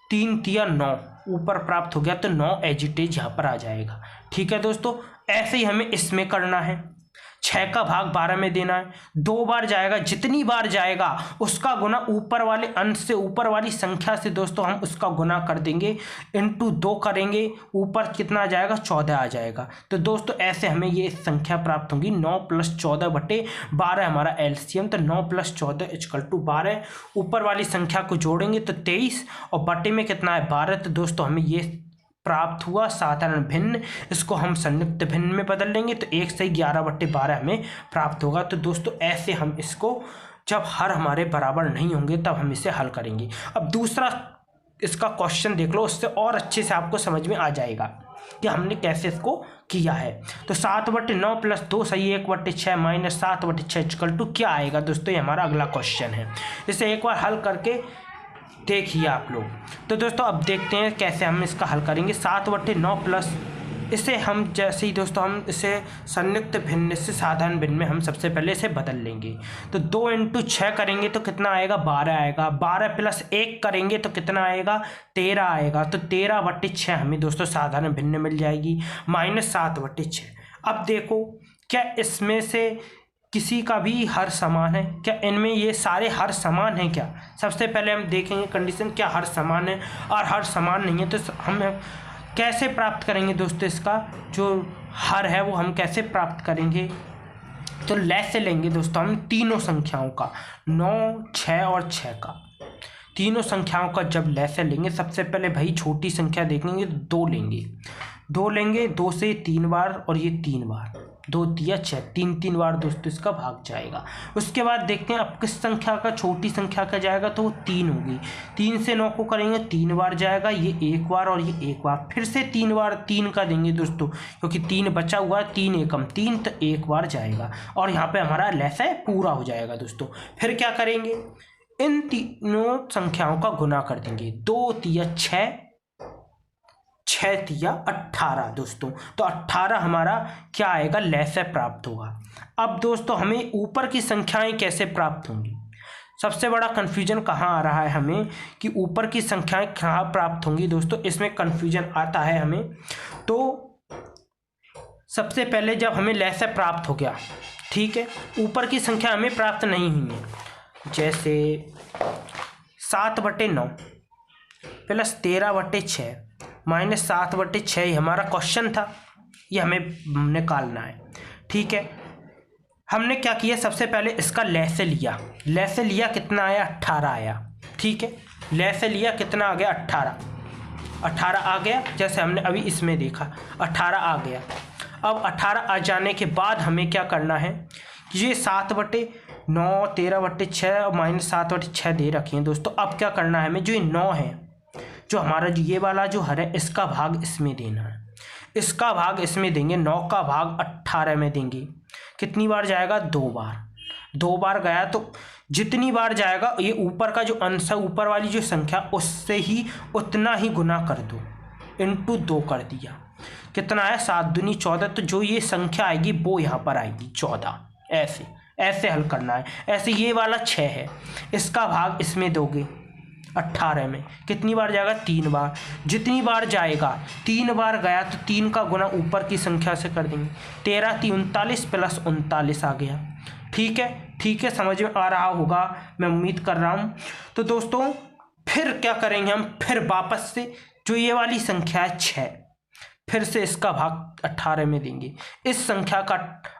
3 तिया 9 ऊपर प्राप्त हो गया, तो 9 एज इट इज यहाँ पर आ जाएगा, ठीक है दोस्तों। ऐसे ही हमें इसमें करना है, 6 का भाग 12 में देना है, 2 बार जाएगा, जितनी बार जाएगा उसका गुना ऊपर वाले अंश से, ऊपर वाली संख्या से दोस्तों हम उसका गुना कर देंगे, इंटू 2 करेंगे, ऊपर कितना आ जाएगा 14 आ जाएगा। तो दोस्तों ऐसे हमें ये संख्या प्राप्त होगी 9 + 14/12 हमारा एलसीएम। तो 9 + 14 = 12, ऊपर वाली संख्या को जोड़ेंगे तो 23 और बटे में कितना है 12। तो दोस्तों हमें ये प्राप्त हुआ साधारण भिन्न, इसको हम संयुक्त भिन्न में बदल लेंगे तो 1 से 11/12 हमें प्राप्त होगा। तो दोस्तों ऐसे हम इसको, जब हर हमारे बराबर नहीं होंगे तब हम इसे हल करेंगे। अब दूसरा इसका क्वेश्चन देख लो, उससे और अच्छे से आपको समझ में आ जाएगा कि हमने कैसे इसको किया है। तो 7/9 + 2 सही 1/6 - 7/6 = क्या आएगा दोस्तों, ये हमारा अगला क्वेश्चन है। इसे एक बार हल करके देखिए आप लोग। तो दोस्तों अब देखते हैं कैसे हम इसका हल करेंगे। 7/9 प्लस इसे हम जैसे ही दोस्तों हम इसे संयुक्त भिन्न से साधारण भिन्न में हम सबसे पहले इसे बदल लेंगे। तो 2 × 6 करेंगे तो कितना आएगा 12 आएगा, 12 + 1 करेंगे तो कितना आएगा 13 आएगा। तो 13/6 हमें दोस्तों साधारण भिन्न मिल जाएगी, -7/6। अब देखो क्या इसमें से किसी का भी हर समान है क्या, इनमें ये सारे हर समान हैं क्या। सबसे पहले हम देखेंगे कंडीशन क्या हर समान है, और हर समान नहीं है तो हम कैसे प्राप्त करेंगे दोस्तों, इसका जो हर है वो हम कैसे प्राप्त करेंगे। तो लेसे लेंगे दोस्तों हम तीनों संख्याओं का, 9 6 और 6 का, तीनों संख्याओं का जब लेसे लेंगे सबसे पहले भाई छोटी संख्या देखेंगे तो 2 लेंगे, 2 लेंगे, 2 से 3 बार और ये 3 बार, 2 तिया 6, 3 बार दोस्तों इसका भाग जाएगा। उसके बाद देखते हैं अब किस संख्या का, छोटी संख्या का जाएगा तो वो 3 होगी। 3 से 9 को करेंगे 3 बार जाएगा, ये 1 बार और ये 1 बार, फिर से 3 बार 3 का देंगे दोस्तों, क्योंकि 3 बचा हुआ है, 3 एकम 3 तो 1 बार जाएगा और यहाँ पे हमारा लेसा पूरा हो जाएगा दोस्तों। फिर क्या करेंगे, इन तीनों संख्याओं का गुना कर देंगे, 2 तिया 6, 6 तिया 18 दोस्तों। तो 18 हमारा क्या आएगा लेसे प्राप्त होगा। अब दोस्तों हमें ऊपर की संख्याएं कैसे प्राप्त होंगी, सबसे बड़ा कन्फ्यूजन कहाँ आ रहा है हमें कि ऊपर की संख्याएं कहाँ प्राप्त होंगी दोस्तों, इसमें कन्फ्यूजन आता है हमें। तो सबसे पहले जब हमें लैसे प्राप्त हो गया, ठीक है, ऊपर की संख्या हमें प्राप्त नहीं हुई है, जैसे 7/9 प्लस 13/6 माइनस 7/6 ही हमारा क्वेश्चन था, ये हमें निकालना है। ठीक है, हमने क्या किया, सबसे पहले इसका लैसे लिया, लैसे लिया कितना आया, 18 आया। ठीक है, लैसे लिया कितना आ गया, 18 आ गया, जैसे हमने अभी इसमें देखा 18 आ गया। अब 18 आ जाने के बाद हमें क्या करना है, ये 7/9 13/6 और माइनस 7/6 दे रखी हैं दोस्तों। अब क्या करना है हमें, जो ये 9 है, जो हमारा जो ये वाला जो है इसका भाग इसमें देना है, इसका भाग इसमें देंगे, 9 का भाग 18 में देंगे। कितनी बार जाएगा, 2 बार, 2 बार गया तो जितनी बार जाएगा ये ऊपर का जो अंश है, ऊपर वाली जो संख्या उससे ही उतना ही गुना कर दो, इंटू 2 कर दिया, कितना है 7 दूनी 14। तो जो ये संख्या आएगी वो यहाँ पर आएगी 14। ऐसे ऐसे हल करना है। ऐसे ये वाला 6 है, इसका भाग इसमें दोगे 18 में, कितनी बार जाएगा, 3 बार। जितनी बार जाएगा, 3 बार गया तो 3 का गुना ऊपर की संख्या से कर देंगे, 13 × 39 प्लस 39 आ गया। ठीक है, ठीक है, समझ में आ रहा होगा, मैं उम्मीद कर रहा हूँ। तो दोस्तों फिर क्या करेंगे हम, फिर वापस से जो ये वाली संख्या है 6, फिर से इसका भाग 18 में देंगे, इस संख्या का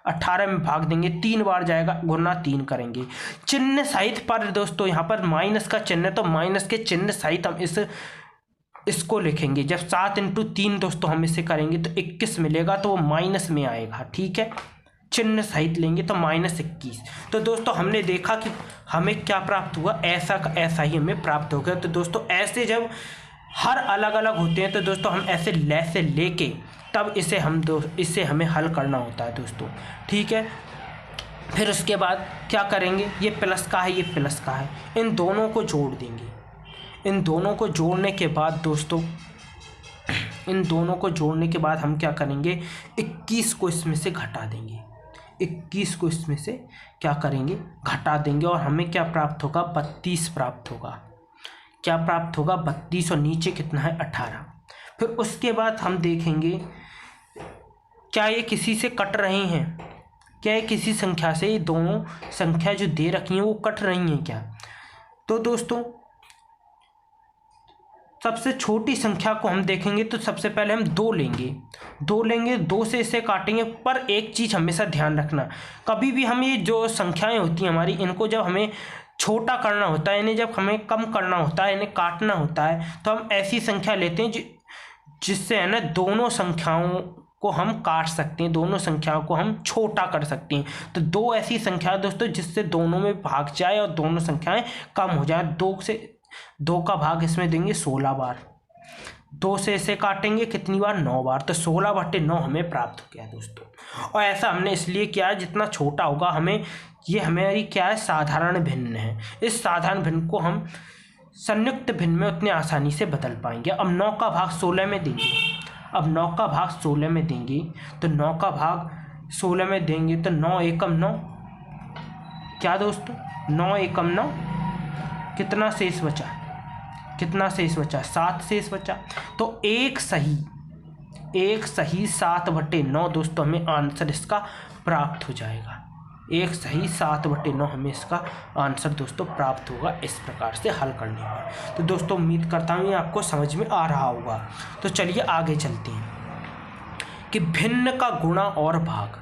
18 में भाग देंगे, 3 बार जाएगा, गुना 3 करेंगे। चिन्ह सहित पर दोस्तों यहाँ पर माइनस का चिन्ह है, तो माइनस के चिन्ह सहित हम इसको लिखेंगे। जब 7 × 3 दोस्तों हम इसे करेंगे तो 21 मिलेगा, तो वो माइनस में आएगा। ठीक है, चिन्ह सहित लेंगे तो -21। तो दोस्तों हमने देखा कि हमें क्या प्राप्त हुआ, ऐसा का ऐसा ही हमें प्राप्त हो गया। तो दोस्तों ऐसे जब हर अलग अलग होते हैं तो दोस्तों हम ऐसे लैसे लेके तब इसे हमें हल करना होता है दोस्तों। ठीक है, फिर उसके बाद क्या करेंगे, ये प्लस का है, ये प्लस का है, इन दोनों को जोड़ देंगे। इन दोनों को जोड़ने के बाद दोस्तों, इन दोनों को जोड़ने के बाद हम क्या करेंगे, 21 को इसमें से घटा देंगे, 21 को इसमें से क्या करेंगे, घटा देंगे, और हमें क्या प्राप्त होगा, 32 प्राप्त होगा। क्या प्राप्त होगा, 32, और नीचे कितना है, 18। फिर उसके बाद हम देखेंगे क्या ये किसी से कट रहे हैं, क्या ये किसी संख्या से, ये दोनों संख्या जो दे रखी हैं वो कट रही हैं क्या। तो दोस्तों सबसे छोटी संख्या को हम देखेंगे तो सबसे पहले हम 2 लेंगे, 2 से इसे काटेंगे। पर एक चीज़ हमेशा ध्यान रखना, कभी भी हम ये जो संख्याएं होती हैं हमारी, इनको जब हमें छोटा करना होता है, इन्हें जब हमें कम करना होता है, इन्हें काटना होता है, तो हम ऐसी संख्या लेते हैं जिससे है ना दोनों संख्याओं को हम काट सकते हैं, दोनों संख्याओं को हम छोटा कर सकते हैं। तो 2 ऐसी संख्या दोस्तों जिससे दोनों में भाग जाए और दोनों संख्याएं कम हो जाए। 2 का भाग इसमें देंगे 16 बार, 2 से इसे काटेंगे कितनी बार, 9 बार। तो 16/9 हमें प्राप्त हो गया दोस्तों। और ऐसा हमने इसलिए किया है, जितना छोटा होगा हमें, ये हमारी क्या है, साधारण भिन्न है। इस साधारण भिन्न को हम संयुक्त भिन्न में उतने आसानी से बदल पाएंगे। अब 9 का भाग 16 में देंगे, अब 9 का भाग 16 में देंगे, तो 9 का भाग 16 में देंगे तो 9 एकम 9, क्या दोस्तों, 9 एकम 9, कितना शेष बचा, कितना शेष बचा, 7 शेष बचा। तो एक सही 7/9 दोस्तों हमें आंसर इसका प्राप्त हो जाएगा। एक सही 7/9 हमें इसका आंसर दोस्तों प्राप्त होगा, इस प्रकार से हल करने पर। तो दोस्तों उम्मीद करता हूँ ये आपको समझ में आ रहा होगा। तो चलिए आगे चलते हैं कि भिन्न का गुणा और भाग।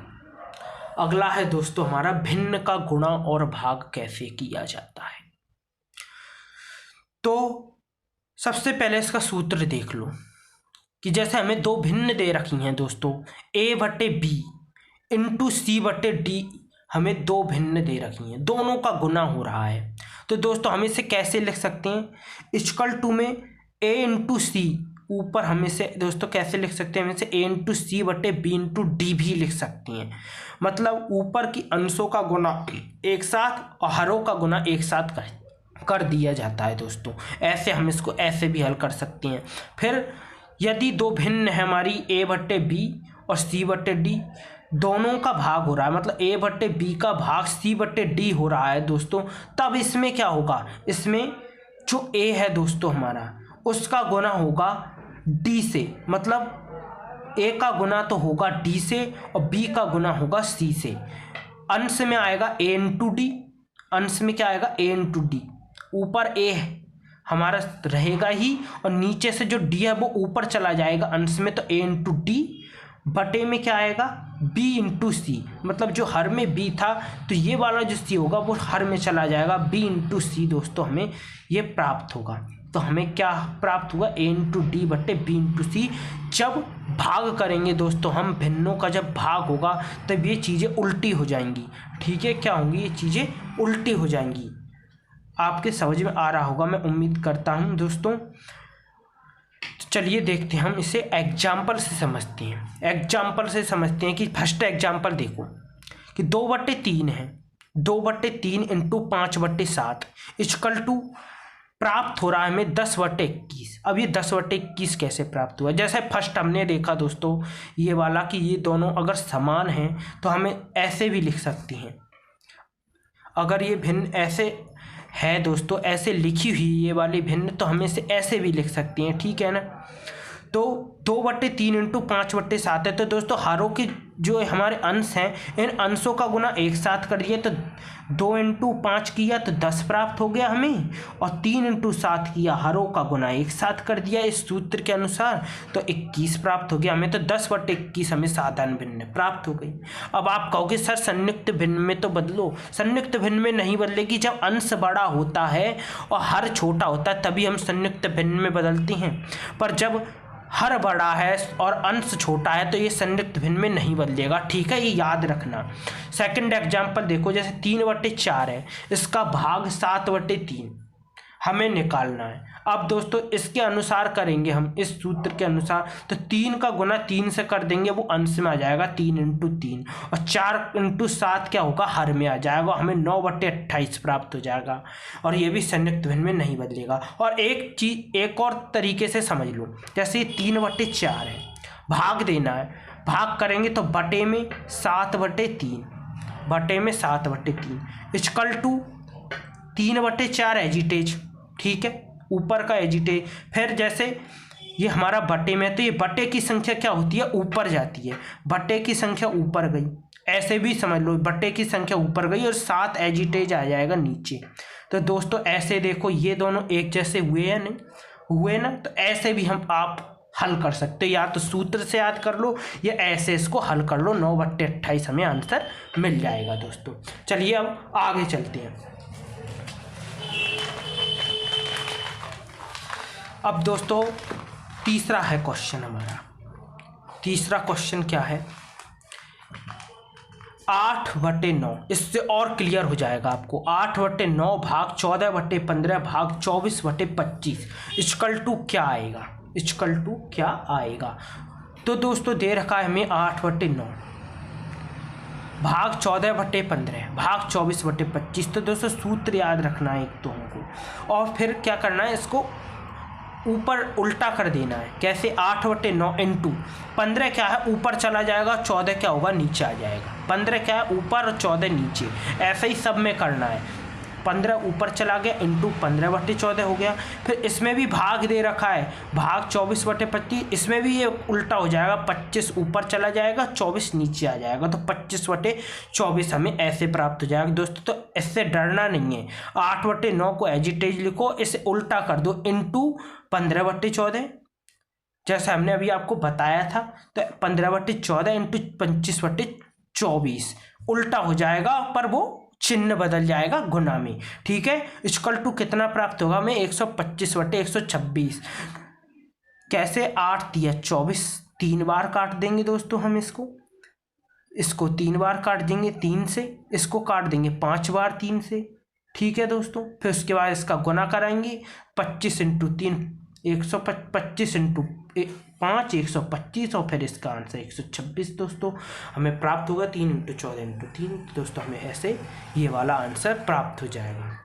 अगला है दोस्तों हमारा, भिन्न का गुणा और भाग कैसे किया जाता है। तो सबसे पहले इसका सूत्र देख लो कि जैसे हमें 2 भिन्न दे रखी हैं दोस्तों, a/b इंटू c/d, हमें 2 भिन्न दे रखी हैं, दोनों का गुना हो रहा है। तो दोस्तों हम इसे कैसे लिख सकते हैं, इक्वल टू में a इंटू सी, ऊपर हम इसे दोस्तों कैसे लिख सकते हैं, हम इसे a into c/b into d भी लिख सकते हैं। मतलब ऊपर की अंशों का गुना एक साथ और हरों का गुना एक साथ कर दिया जाता है दोस्तों। ऐसे हम इसको ऐसे भी हल कर सकते हैं। फिर यदि 2 भिन्न है हमारी a/b और c/d, दोनों का भाग हो रहा है, मतलब a/b का भाग c/d हो रहा है दोस्तों, तब इसमें क्या होगा, इसमें जो a है दोस्तों हमारा, उसका गुना होगा d से। मतलब ए का गुना तो होगा डी से और बी का गुना होगा सी से। अंश में आएगा ए इंटू डी, अंश में क्या आएगा ए इंटू डी। ऊपर ए हमारा रहेगा ही और नीचे से जो डी है वो ऊपर चला जाएगा अंश में, तो ए इंटू डी बटे में क्या आएगा बी इंटू सी। मतलब जो हर में बी था तो ये वाला जो सी होगा वो हर में चला जाएगा, बी इंटू सी दोस्तों हमें ये प्राप्त होगा। तो हमें क्या प्राप्त हुआ ए इंटू डी बटे बी इंटू सी। जब भाग करेंगे दोस्तों हम भिन्नों का, जब भाग होगा तब ये चीज़ें उल्टी हो जाएंगी। ठीक है, क्या होंगी ये चीज़ें उल्टी हो जाएंगी। आपके समझ में आ रहा होगा मैं उम्मीद करता हूँ दोस्तों। चलिए देखते हैं हम इसे एग्जाम्पल से समझते हैं। एग्जाम्पल से समझते हैं कि फर्स्ट एग्जाम्पल देखो कि 2/3 है, 2/3 इंटू 5/7 इक्वल टू प्राप्त हो रहा है हमें 10/21। अब ये 10/21 कैसे प्राप्त हुआ? जैसे फर्स्ट हमने देखा दोस्तों ये वाला कि ये दोनों अगर समान हैं तो हमें ऐसे भी लिख सकती हैं। अगर ये भिन्न ऐसे है दोस्तों, ऐसे लिखी हुई ये वाली भिन्न, तो हम इसे ऐसे भी लिख सकते हैं। ठीक है ना। तो 2/3 इंटू 5/7 है। तो दोस्तों हरों के जो हमारे अंश हैं इन अंशों का गुना एक साथ कर दिया तो 2 इंटू 5 किया तो 10 प्राप्त हो गया हमें, और 3 इंटू 7 किया हरों का गुना एक साथ कर दिया इस सूत्र के अनुसार तो 21 प्राप्त हो गया हमें। तो 10/21 हमें साधारण भिन्न प्राप्त हो गई। अब आप कहोगे सर संयुक्त भिन्न में तो बदलो। संयुक्त भिन्न में नहीं बदलेगी, जब अंश बड़ा होता है और हर छोटा होता है तभी हम संयुक्त भिन्न में बदलते हैं। पर जब हर बड़ा है और अंश छोटा है तो ये संयुक्त भिन्न में नहीं बदलेगा। ठीक है, ये याद रखना। सेकंड एग्जांपल देखो, जैसे 3/4 है, इसका भाग 7/3 हमें निकालना है। अब दोस्तों इसके अनुसार करेंगे हम, इस सूत्र के अनुसार, तो 3 का गुना 3 से कर देंगे, वो अंश में आ जाएगा 3 इंटू 3, और 4 इंटू 7 क्या होगा हर में आ जाएगा, हमें 9/28 प्राप्त हो जाएगा। और ये भी संयुक्त भिन्न में नहीं बदलेगा। और एक चीज एक और तरीके से समझ लो, जैसे 3/4 है, भाग देना है, भाग करेंगे तो बटे में 7/3, बटे में 7/3 इक्वल टू 3/4 एजिटेज। ठीक है, ऊपर का एजिटेज। फिर जैसे ये हमारा बटे में, तो ये बटे की संख्या क्या होती है ऊपर जाती है, बटे की संख्या ऊपर गई, ऐसे भी समझ लो बटे की संख्या ऊपर गई और 7 एजिटेज आ जाएगा नीचे। तो दोस्तों ऐसे देखो ये दोनों एक जैसे हुए हैं, नहीं हुए ना, तो ऐसे भी हम आप हल कर सकते हो, या तो सूत्र से याद कर लो या ऐसे इसको हल कर लो। 9/28 हमें आंसर मिल जाएगा दोस्तों। चलिए अब आगे चलते हैं। अब दोस्तों तीसरा है क्वेश्चन हमारा। तीसरा क्वेश्चन क्या है? 8/9। इससे और क्लियर हो जाएगा आपको। 8/9 भाग 14/15 भाग 24/25 इक्वल टू क्या आएगा? इक्वल टू क्या आएगा? तो दोस्तों दे रखा है हमें 8/9 भाग 14/15 भाग 24/25। तो दोस्तों सूत्र याद रखना है एक तो हमको, और फिर क्या करना है, इसको ऊपर उल्टा कर देना है। कैसे? 8/9 इंटू 15 क्या है ऊपर चला जाएगा, 14 क्या होगा नीचे आ जाएगा। 15 क्या है ऊपर और 14 नीचे, ऐसे ही सब में करना है। 15 ऊपर चला गया इंटू 15/14 हो गया। फिर इसमें भी भाग दे रखा है, भाग 24/25, इसमें भी ये उल्टा हो जाएगा, 25 ऊपर चला जाएगा 24 नीचे आ जाएगा, तो 25/24 हमें ऐसे प्राप्त हो जाएगा दोस्तों। तो इससे डरना नहीं है। 8/9 को एजिटेज लिखो, इसे उल्टा कर दो इंटू 15/14 जैसे हमने अभी आपको बताया था। तो 15/14 इंटू 25/24 उल्टा हो जाएगा, पर वो चिन्ह बदल जाएगा गुना में। ठीक है, इक्वल टू कितना प्राप्त होगा हमें? 125/126। कैसे? 8 × 24, 3 बार काट देंगे दोस्तों हम इसको 3 बार काट देंगे 3 से, इसको काट देंगे 5 बार 3 से। ठीक है दोस्तों, फिर उसके बाद इसका गुना कराएंगे 25 इंटू 3 125 इंटू 5 125, और फिर इसका आंसर 126 दोस्तों हमें प्राप्त होगा। 3 इंटू 14 इंटू 3 दोस्तों हमें ऐसे ये वाला आंसर प्राप्त हो जाएगा।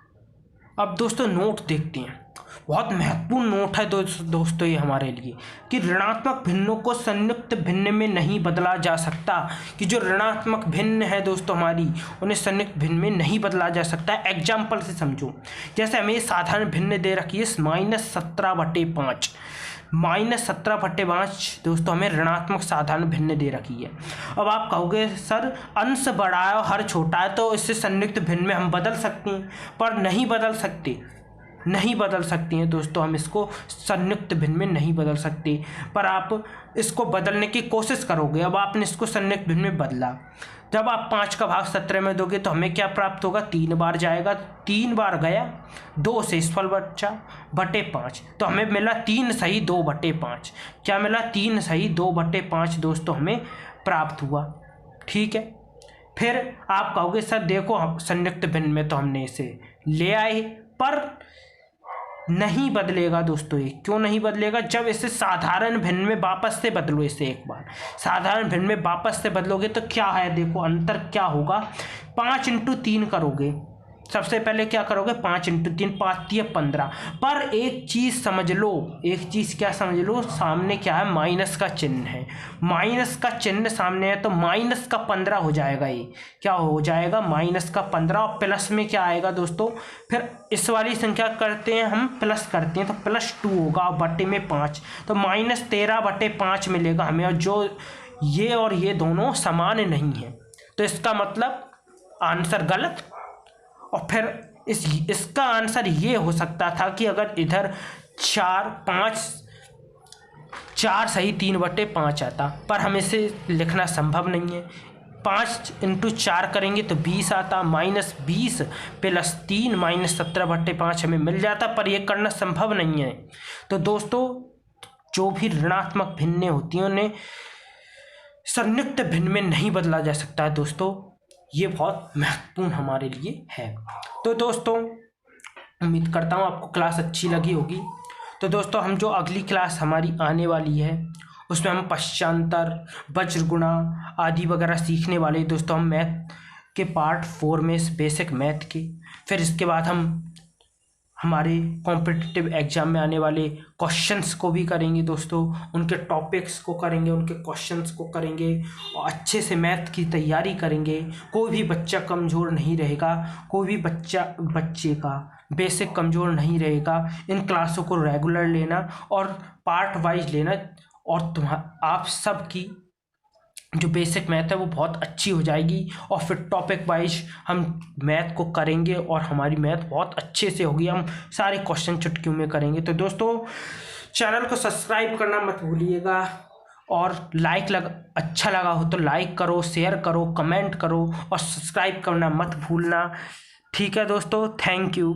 अब दोस्तों नोट देखते हैं, बहुत महत्वपूर्ण नोट है दोस्तों ये हमारे लिए, कि ऋणात्मक भिन्नों को संयुक्त भिन्न में नहीं बदला जा सकता। कि जो ऋणात्मक भिन्न है दोस्तों हमारी, उन्हें संयुक्त भिन्न में नहीं बदला जा सकता है। एग्जाम्पल से समझो, जैसे हमें साधारण भिन्न दे रखी है -17/5, -17/5 दोस्तों हमें ऋणात्मक साधारण भिन्न दे रखी है। अब आप कहोगे सर अंश बड़ा है और हर छोटा है तो इससे संयुक्त भिन्न में हम बदल सकते हैं, पर नहीं बदल सकते, नहीं बदल सकती हैं दोस्तों। हम इसको संयुक्त भिन्न में नहीं बदल सकते, पर आप इसको बदलने की कोशिश करोगे। अब आपने इसको संयुक्त भिन्न में बदला, जब आप 5 का भाग 17 में दोगे तो हमें क्या प्राप्त होगा, 3 बार जाएगा, 3 बार गया, 2 शेषफल बचा बटे 5, तो हमें मिला 3 सही 2/5। क्या मिला, 3 सही 2/5 दोस्तों हमें प्राप्त हुआ। ठीक है, फिर आप कहोगे सर देखो हम संयुक्त भिन्न में तो हमने इसे ले आए, पर नहीं बदलेगा दोस्तों। ये क्यों नहीं बदलेगा, जब इसे साधारण भिन्न में वापस से बदलो, इसे एक बार साधारण भिन्न में वापस से बदलोगे तो क्या है, देखो अंतर क्या होगा। 5 × 3 करोगे, सबसे पहले क्या करोगे, 5 × 3, 5 × 15। पर एक चीज़ समझ लो, एक चीज़ क्या समझ लो, सामने क्या है, माइनस का चिन्ह है। माइनस का चिन्ह सामने है तो -15 हो जाएगा। ये क्या हो जाएगा, -15। और प्लस में क्या आएगा दोस्तों, फिर इस वाली संख्या करते हैं हम, प्लस करते हैं तो +2 होगा और बटे में 5, तो -13/5 मिलेगा हमें। और जो ये और ये दोनों समान नहीं है, तो इसका मतलब आंसर गलत। और फिर इसका आंसर ये हो सकता था कि अगर इधर 4 सही 3/5 आता, पर हमें इसे लिखना संभव नहीं है। 5 × 4 करेंगे तो 20 आता, -20 + 3 -17/5 हमें मिल जाता, पर यह करना संभव नहीं है। तो दोस्तों जो भी ऋणात्मक भिन्नें होती हैं उन्हें संयुक्त भिन्न में नहीं बदला जा सकता है दोस्तों। ये बहुत महत्वपूर्ण हमारे लिए है। तो दोस्तों उम्मीद करता हूँ आपको क्लास अच्छी लगी होगी। तो दोस्तों हम जो अगली क्लास हमारी आने वाली है उसमें हम पश्चांतर, वज्रगुणा आदि वगैरह सीखने वाले दोस्तों। हम मैथ के पार्ट 4 में बेसिक मैथ के, फिर इसके बाद हम हमारे कॉम्पिटिटिव एग्जाम में आने वाले क्वेश्चंस को भी करेंगे दोस्तों, उनके टॉपिक्स को करेंगे, उनके क्वेश्चंस को करेंगे और अच्छे से मैथ की तैयारी करेंगे। कोई भी बच्चा कमज़ोर नहीं रहेगा, कोई भी बच्चे का बेसिक कमज़ोर नहीं रहेगा। इन क्लासों को रेगुलर लेना और पार्ट वाइज लेना, और आप सब की जो बेसिक मैथ है वो बहुत अच्छी हो जाएगी। और फिर टॉपिक वाइज हम मैथ को करेंगे और हमारी मैथ बहुत अच्छे से होगी, हम सारे क्वेश्चन चुटकियों में करेंगे। तो दोस्तों चैनल को सब्सक्राइब करना मत भूलिएगा, और अच्छा लगा हो तो लाइक करो, शेयर करो, कमेंट करो और सब्सक्राइब करना मत भूलना। ठीक है दोस्तों, थैंक यू।